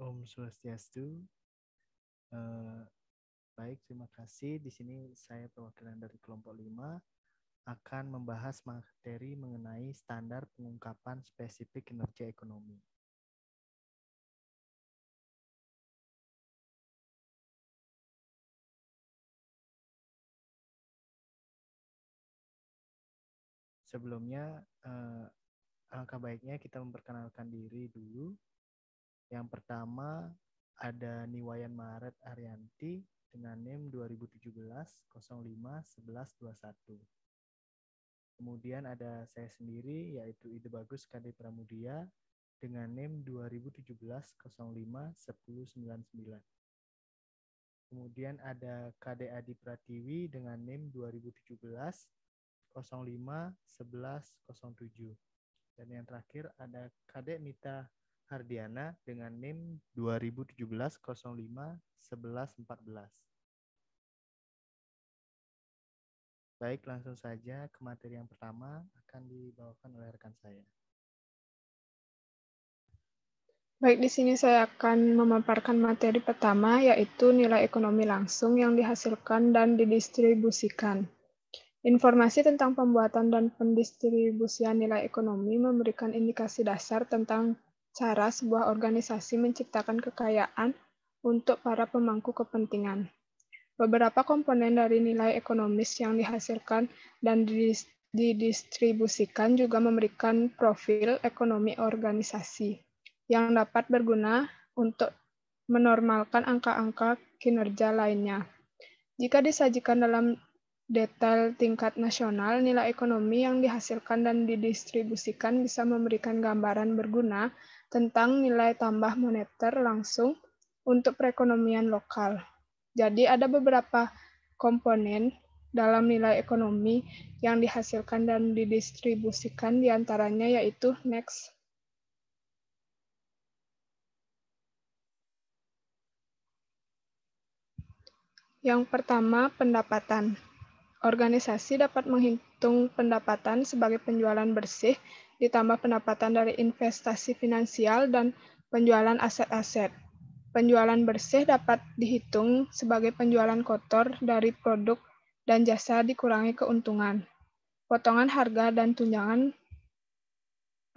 Om Swastiastu. Baik, terima kasih. Di sini saya perwakilan dari kelompok 5 akan membahas materi mengenai standar pengungkapan spesifik kinerja ekonomi. Sebelumnya, alangkah baiknya kita memperkenalkan diri dulu. Yang pertama ada Niwayan Maret Arianti dengan NIM 2017-05-1121. Kemudian ada saya sendiri yaitu Ide Bagus Kade Pramudia dengan NIM 2017-05-1099. Kemudian ada Kade Adi Pratiwi dengan NIM 2017-05-1107. Dan yang terakhir ada Kade Mita Hardiana dengan NIM 2017-05-1114. Baik, langsung saja ke materi yang pertama akan dibawakan oleh rekan saya. Baik, di sini saya akan memaparkan materi pertama, yaitu nilai ekonomi langsung yang dihasilkan dan didistribusikan. Informasi tentang pembuatan dan pendistribusian nilai ekonomi memberikan indikasi dasar tentang cara sebuah organisasi menciptakan kekayaan untuk para pemangku kepentingan. Beberapa komponen dari nilai ekonomis yang dihasilkan dan didistribusikan juga memberikan profil ekonomi organisasi yang dapat berguna untuk menormalkan angka-angka kinerja lainnya. Jika disajikan dalam detail tingkat nasional, nilai ekonomi yang dihasilkan dan didistribusikan bisa memberikan gambaran berguna tentang nilai tambah moneter langsung untuk perekonomian lokal. Jadi ada beberapa komponen dalam nilai ekonomi yang dihasilkan dan didistribusikan, diantaranya yaitu next. Yang pertama, pendapatan. Organisasi dapat menghitung pendapatan sebagai penjualan bersih, ditambah pendapatan dari investasi finansial dan penjualan aset-aset. Penjualan bersih dapat dihitung sebagai penjualan kotor dari produk dan jasa dikurangi keuntungan, potongan harga dan tunjangan.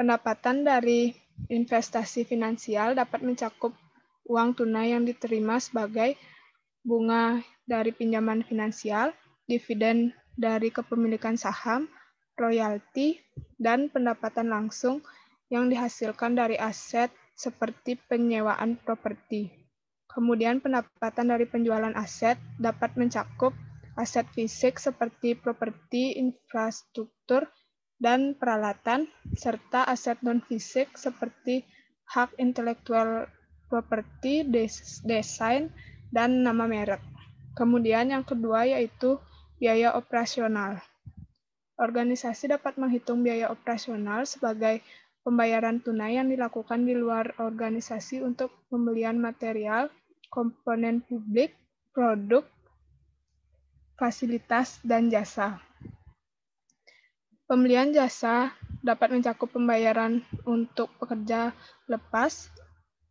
Pendapatan dari investasi finansial dapat mencakup uang tunai yang diterima sebagai bunga dari pinjaman finansial, dividen dari kepemilikan saham, royalti, dan pendapatan langsung yang dihasilkan dari aset seperti penyewaan properti. Kemudian pendapatan dari penjualan aset dapat mencakup aset fisik seperti properti, infrastruktur, dan peralatan, serta aset non-fisik seperti hak intelektual properti, desain, dan nama merek. Kemudian yang kedua yaitu biaya operasional. Organisasi dapat menghitung biaya operasional sebagai pembayaran tunai yang dilakukan di luar organisasi untuk pembelian material, komponen publik, produk, fasilitas, dan jasa. Pembelian jasa dapat mencakup pembayaran untuk pekerja lepas,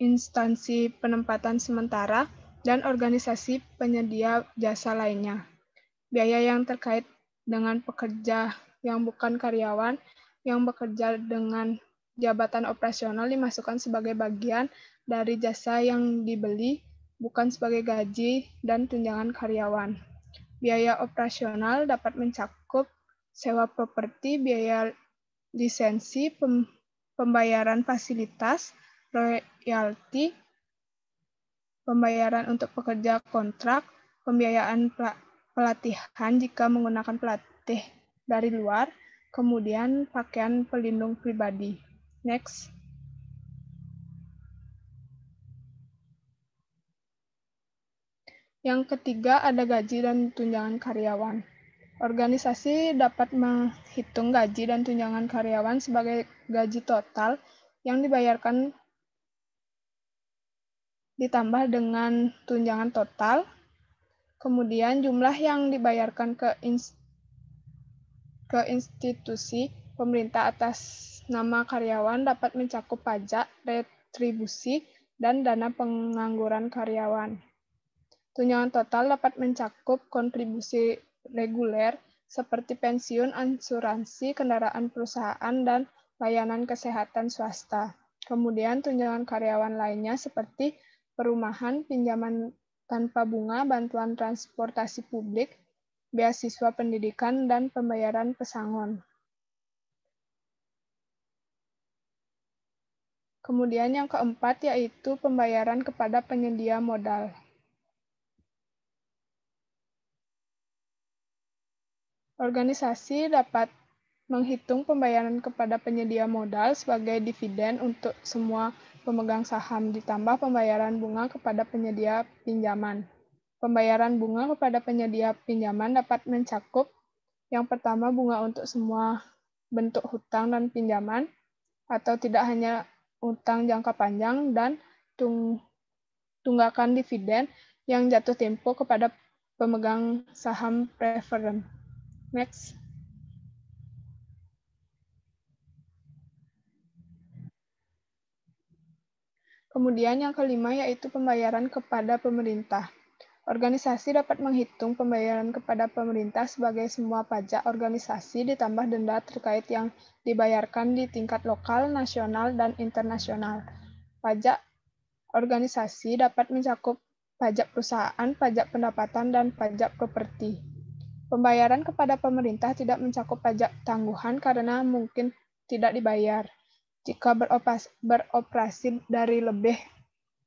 instansi penempatan sementara, dan organisasi penyedia jasa lainnya. Biaya yang terkait dengan pekerja yang bukan karyawan yang bekerja dengan jabatan operasional dimasukkan sebagai bagian dari jasa yang dibeli, bukan sebagai gaji dan tunjangan karyawan. Biaya operasional dapat mencakup sewa properti, biaya lisensi, pembayaran fasilitas, royalti, pembayaran untuk pekerja kontrak, pembiayaan pelatihan jika menggunakan pelatih dari luar, kemudian pakaian pelindung pribadi. Next. Yang ketiga ada gaji dan tunjangan karyawan. Organisasi dapat menghitung gaji dan tunjangan karyawan sebagai gaji total yang dibayarkan ditambah dengan tunjangan total, kemudian jumlah yang dibayarkan ke institusi pemerintah atas nama karyawan dapat mencakup pajak, retribusi, dan dana pengangguran karyawan. Tunjangan total dapat mencakup kontribusi reguler seperti pensiun, asuransi, kendaraan perusahaan, dan layanan kesehatan swasta. Kemudian tunjangan karyawan lainnya seperti perumahan, pinjaman tanpa bunga, bantuan transportasi publik, beasiswa pendidikan, dan pembayaran pesangon. Kemudian yang keempat yaitu pembayaran kepada penyedia modal. Organisasi dapat menghitung pembayaran kepada penyedia modal sebagai dividen untuk semua pemegang saham, ditambah pembayaran bunga kepada penyedia pinjaman. Pembayaran bunga kepada penyedia pinjaman dapat mencakup yang pertama bunga untuk semua bentuk hutang dan pinjaman, atau tidak hanya utang jangka panjang, dan tunggakan dividen yang jatuh tempo kepada pemegang saham preferen. Next. Kemudian yang kelima yaitu pembayaran kepada pemerintah. Organisasi dapat menghitung pembayaran kepada pemerintah sebagai semua pajak organisasi ditambah denda terkait yang dibayarkan di tingkat lokal, nasional, dan internasional. Pajak organisasi dapat mencakup pajak perusahaan, pajak pendapatan, dan pajak properti. Pembayaran kepada pemerintah tidak mencakup pajak tangguhan karena mungkin tidak dibayar. Jika beroperasi dari lebih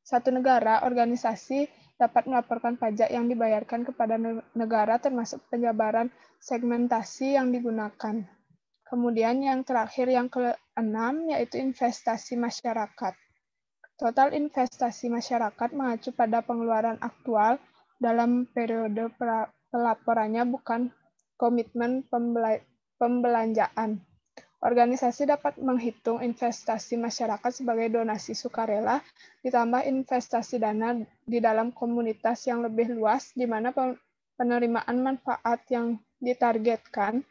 satu negara, organisasi dapat melaporkan pajak yang dibayarkan kepada negara termasuk penjabaran segmentasi yang digunakan. Kemudian yang terakhir, yang keenam, yaitu investasi masyarakat. Total investasi masyarakat mengacu pada pengeluaran aktual dalam periode pelaporannya, bukan komitmen pembelanjaan. Organisasi dapat menghitung investasi masyarakat sebagai donasi sukarela, ditambah investasi dana di dalam komunitas yang lebih luas, di mana penerimaan manfaat yang ditargetkan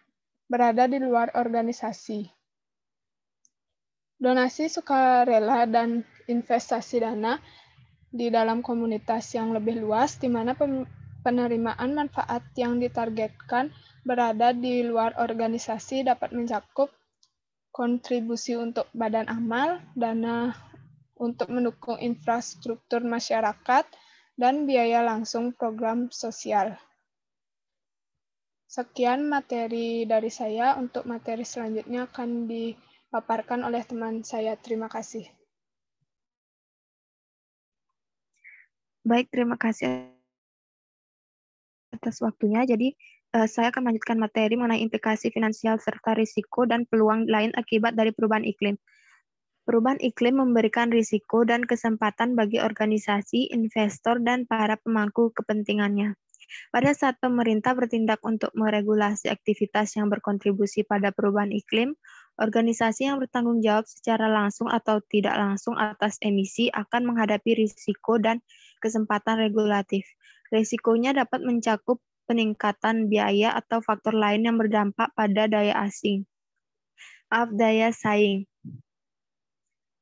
berada di luar organisasi. Donasi sukarela dan investasi dana di dalam komunitas yang lebih luas, di mana penerimaan manfaat yang ditargetkan berada di luar organisasi dapat mencakup kontribusi untuk badan amal, dana untuk mendukung infrastruktur masyarakat, dan biaya langsung program sosial. Sekian materi dari saya. Untuk materi selanjutnya akan dipaparkan oleh teman saya. Terima kasih. Baik, terima kasih atas waktunya. Jadi, saya akan melanjutkan materi mengenai implikasi finansial serta risiko dan peluang lain akibat dari perubahan iklim. Perubahan iklim memberikan risiko dan kesempatan bagi organisasi, investor, dan para pemangku kepentingannya. Pada saat pemerintah bertindak untuk meregulasi aktivitas yang berkontribusi pada perubahan iklim, organisasi yang bertanggung jawab secara langsung atau tidak langsung atas emisi akan menghadapi risiko dan kesempatan regulatif. Risikonya dapat mencakup peningkatan biaya atau faktor lain yang berdampak pada daya saing.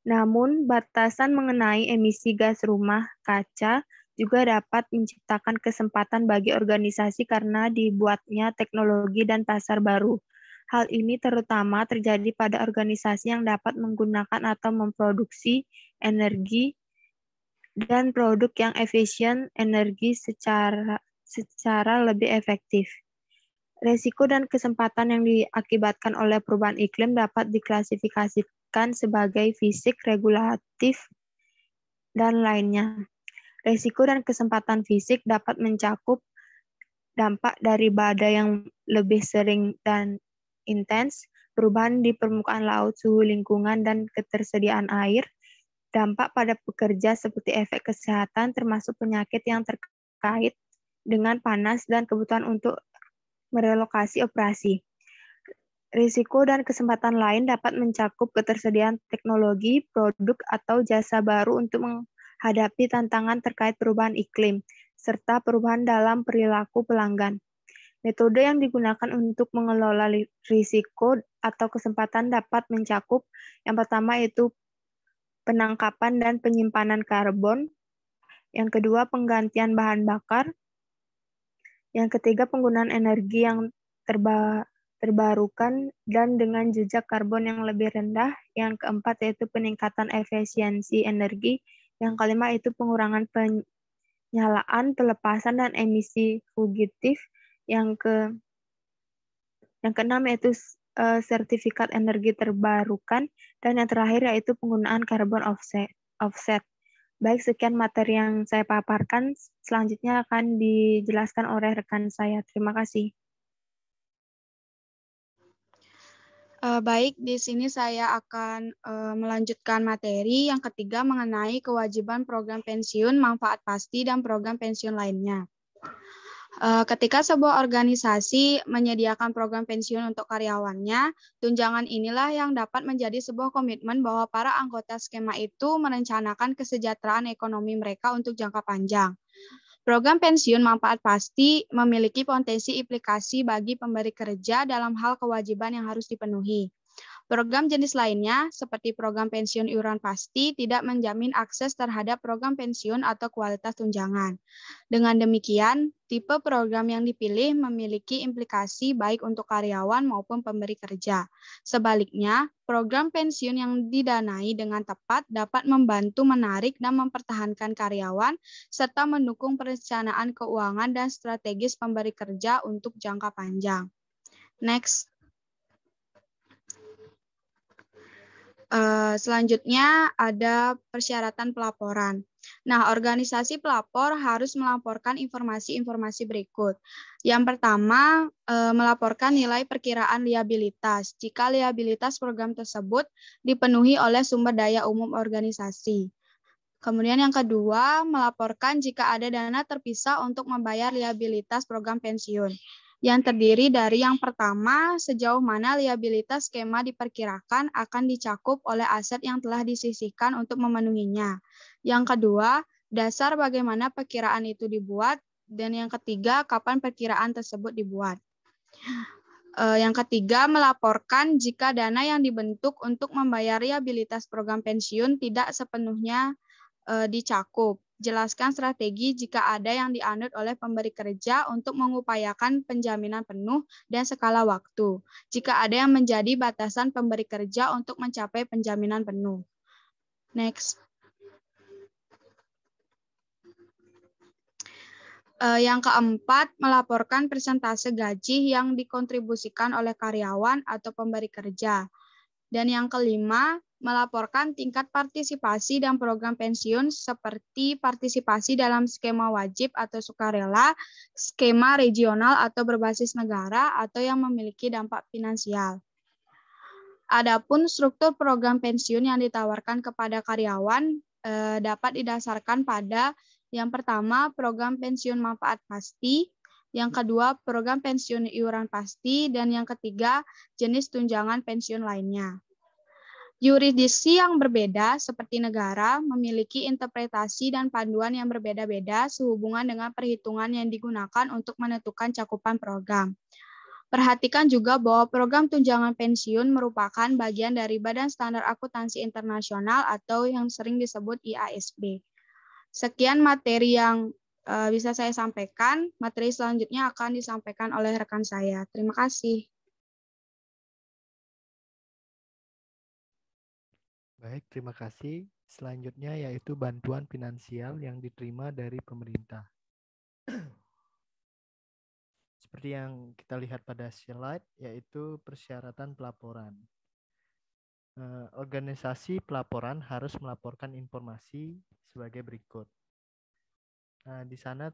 Namun, batasan mengenai emisi gas rumah kaca juga dapat menciptakan kesempatan bagi organisasi karena dibuatnya teknologi dan pasar baru. Hal ini terutama terjadi pada organisasi yang dapat menggunakan atau memproduksi energi dan produk yang efisien energi secara lebih efektif. Risiko dan kesempatan yang diakibatkan oleh perubahan iklim dapat diklasifikasikan sebagai fisik, regulatif, dan lainnya. Risiko dan kesempatan fisik dapat mencakup dampak dari badai yang lebih sering dan intens, perubahan di permukaan laut, suhu lingkungan, dan ketersediaan air, dampak pada pekerja seperti efek kesehatan termasuk penyakit yang terkait dengan panas dan kebutuhan untuk merelokasi operasi. Risiko dan kesempatan lain dapat mencakup ketersediaan teknologi, produk, atau jasa baru untuk menghadapi tantangan terkait perubahan iklim, serta perubahan dalam perilaku pelanggan. Metode yang digunakan untuk mengelola risiko atau kesempatan dapat mencakup yang pertama yaitu penangkapan dan penyimpanan karbon. Yang kedua, penggantian bahan bakar. Yang ketiga, penggunaan energi yang terbarukan dan dengan jejak karbon yang lebih rendah. Yang keempat, yaitu peningkatan efisiensi energi. Yang kelima, itu pengurangan penyalaan, pelepasan, dan emisi fugitif. Yang keenam, yaitu sertifikat energi terbarukan. Dan yang terakhir, yaitu penggunaan carbon offset. Baik, sekian materi yang saya paparkan. Selanjutnya akan dijelaskan oleh rekan saya. Terima kasih. Baik, di sini saya akan melanjutkan materi yang ketiga mengenai kewajiban program pensiun, manfaat pasti, dan program pensiun lainnya. Ketika sebuah organisasi menyediakan program pensiun untuk karyawannya, tunjangan inilah yang dapat menjadi sebuah komitmen bahwa para anggota skema itu merencanakan kesejahteraan ekonomi mereka untuk jangka panjang. Program pensiun manfaat pasti memiliki potensi implikasi bagi pemberi kerja dalam hal kewajiban yang harus dipenuhi. Program jenis lainnya, seperti program pensiun iuran pasti, tidak menjamin akses terhadap program pensiun atau kualitas tunjangan. Dengan demikian, tipe program yang dipilih memiliki implikasi baik untuk karyawan maupun pemberi kerja. Sebaliknya, program pensiun yang didanai dengan tepat dapat membantu menarik dan mempertahankan karyawan, serta mendukung perencanaan keuangan dan strategis pemberi kerja untuk jangka panjang. Next. Selanjutnya ada persyaratan pelaporan. Nah, organisasi pelapor harus melaporkan informasi-informasi berikut. Yang pertama, melaporkan nilai perkiraan liabilitas jika liabilitas program tersebut dipenuhi oleh sumber daya umum organisasi. Kemudian yang kedua, melaporkan jika ada dana terpisah untuk membayar liabilitas program pensiun, yang terdiri dari yang pertama, sejauh mana liabilitas skema diperkirakan akan dicakup oleh aset yang telah disisihkan untuk memenuhinya. Yang kedua, dasar bagaimana perkiraan itu dibuat, dan yang ketiga, kapan perkiraan tersebut dibuat. Yang ketiga, melaporkan jika dana yang dibentuk untuk membayar liabilitas program pensiun tidak sepenuhnya dicakup. Jelaskan strategi jika ada yang dianut oleh pemberi kerja untuk mengupayakan penjaminan penuh dan skala waktu. Jika ada yang menjadi batasan pemberi kerja untuk mencapai penjaminan penuh. Next. Yang keempat, melaporkan persentase gaji yang dikontribusikan oleh karyawan atau pemberi kerja. Dan yang kelima, melaporkan tingkat partisipasi dan program pensiun seperti partisipasi dalam skema wajib atau sukarela, skema regional atau berbasis negara, atau yang memiliki dampak finansial. Adapun struktur program pensiun yang ditawarkan kepada karyawan dapat didasarkan pada yang pertama, program pensiun manfaat pasti, yang kedua, program pensiun iuran pasti, dan yang ketiga, jenis tunjangan pensiun lainnya. Yurisdiksi yang berbeda seperti negara memiliki interpretasi dan panduan yang berbeda-beda sehubungan dengan perhitungan yang digunakan untuk menentukan cakupan program. Perhatikan juga bahwa program tunjangan pensiun merupakan bagian dari Badan Standar Akuntansi Internasional atau yang sering disebut IASB. Sekian materi yang bisa saya sampaikan. Materi selanjutnya akan disampaikan oleh rekan saya. Terima kasih. Baik, terima kasih. Selanjutnya yaitu bantuan finansial yang diterima dari pemerintah. Seperti yang kita lihat pada slide, yaitu persyaratan pelaporan. Organisasi pelaporan harus melaporkan informasi sebagai berikut. Di sana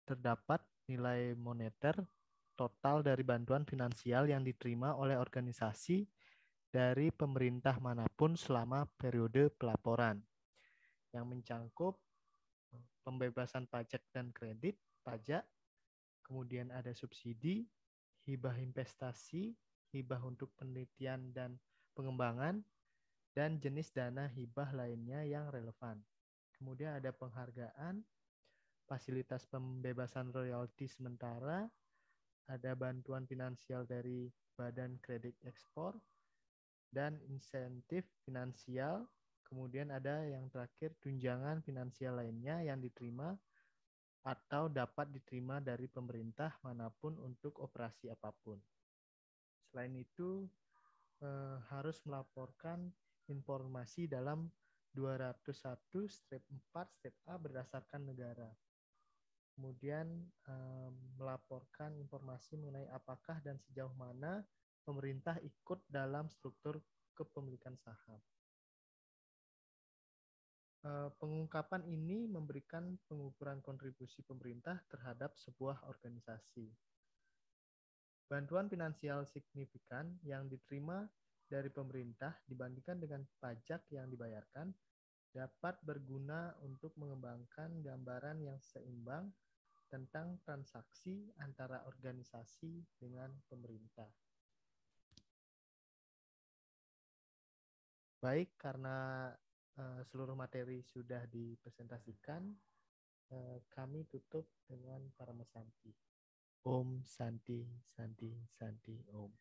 terdapat nilai moneter total dari bantuan finansial yang diterima oleh organisasi dari pemerintah manapun selama periode pelaporan, yang mencangkup pembebasan pajak dan kredit pajak, kemudian ada subsidi, hibah investasi, hibah untuk penelitian dan pengembangan, dan jenis dana hibah lainnya yang relevan. Kemudian ada penghargaan, fasilitas pembebasan royalti sementara, ada bantuan finansial dari Badan Kredit Ekspor, dan insentif finansial, Kemudian ada yang terakhir, tunjangan finansial lainnya yang diterima atau dapat diterima dari pemerintah manapun untuk operasi apapun. Selain itu, harus melaporkan informasi dalam 201 strip 4 strip A berdasarkan negara. Kemudian melaporkan informasi mengenai apakah dan sejauh mana pemerintah ikut dalam struktur kepemilikan saham. Pengungkapan ini memberikan pengukuran kontribusi pemerintah terhadap sebuah organisasi. Bantuan finansial signifikan yang diterima dari pemerintah dibandingkan dengan pajak yang dibayarkan dapat berguna untuk mengembangkan gambaran yang seimbang tentang transaksi antara organisasi dengan pemerintah. Baik, karena seluruh materi sudah dipresentasikan, kami tutup dengan Paramasanti. Om Santi Santi Santi Om.